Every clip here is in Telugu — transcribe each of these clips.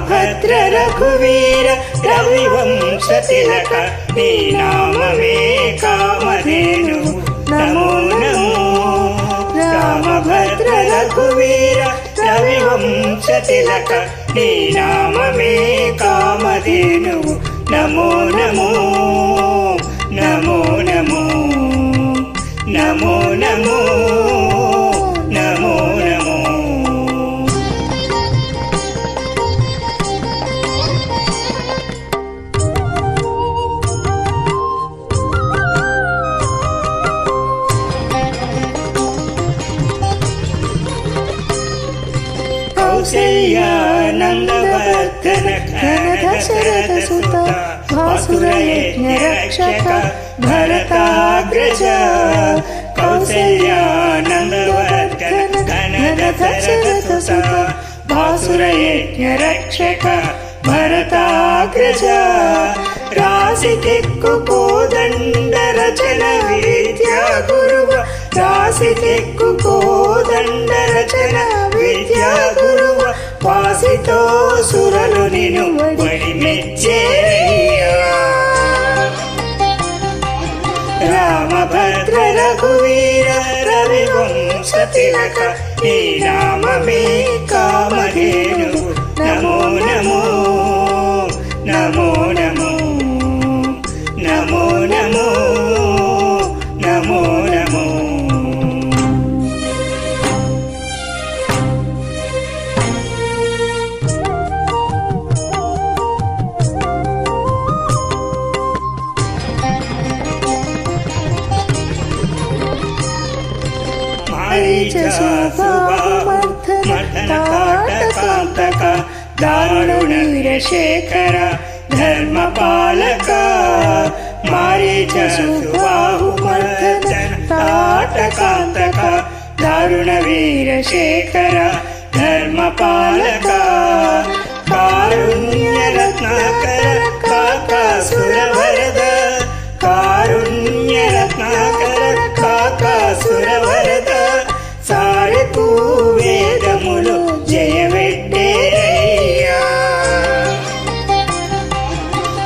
భద్ర రఘువీర రవివంశ తిలక నీ నామమే కామధేను నమో నమో రామభద్ర రఘువీర రవివంశ తిలక నీ నామమే కామధేను నమో నమో నమో నమో నమో నమో నమో నమో కౌసల్యానందవర్ధన ఘన దశరథ సుత భాసురయజ్ఞ రక్షక భరతాగ్రజ కౌసల్యానందవర్ధన ఘన దశరథ సుత భాసురయజ్ఞ రక్షక భరతాగ్రజ రాసికెక్కు కోదండ రచన విద్యా గురువ రాసికెక్కు కోదండ రచన విద్యా గురువ వాసితో సురలు నిను వడి మెచ్చేరయ్యా రామభద్ర రఘువీర రవివంశ తిలక నీ నామమే కామధేను నమో నమో నమో నమో నమో నమో నమో నమో తాటకాంతక దారుణవీరశేఖర ధర్మపాలక మారీచ సుబాహుమర్ధన తాటకాంతక దారుణవీరశేఖర ధర్మపాలక కారుణ్యరత్నాకర కాకాసురవరద కారుణ్యరత్నాకర కాకాసురవరద సారకు వేదములు జయవెట్టేరయ్యా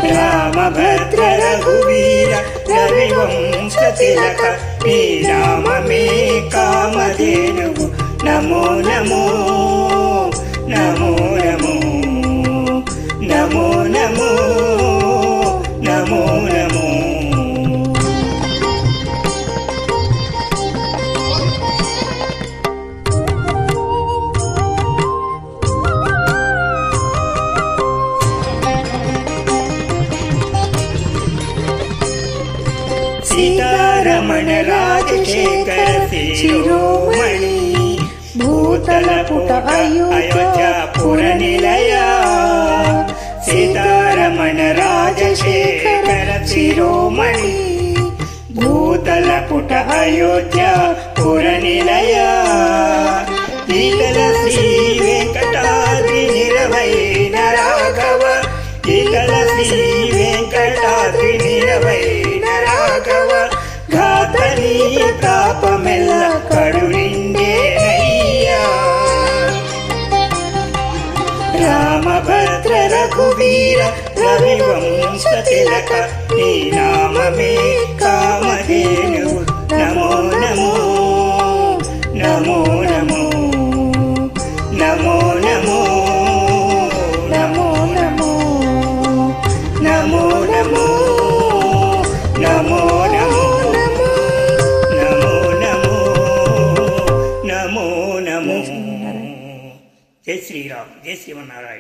రామభద్ర రఘువీర రవివంశ తిలక నీ నామమే కామధేను నమో నమో నమో నమో నమో నమో నమో నమో సీతారమణ రాజశేఖర శిరోమణి భూతల పుట అయోధ్యాపుర నిలయ సీతారమణ రాజశేఖర శిరోమణి భూతల పుట అయోధ్యాపుర నిలయ ఈగల శ్రీ వెంకటాద్రి నిరవైన రాఘవ ఈగల శ్రీ వెంకటాద్రి నిరవైన రాఘవ ఘాతనీ తాపమెల్ల కడునిండేనయ్యా రామభద్ర రఘువీర రవివంశ తిలక నీ నామమే కామధేను నమో నమో నమో నమో నమో నమో నమో నమో నమో నమో నమో నమో నమో నమో నమో నమో జై శ్రీరామ్ జై శ్రీమన్నారాయణ.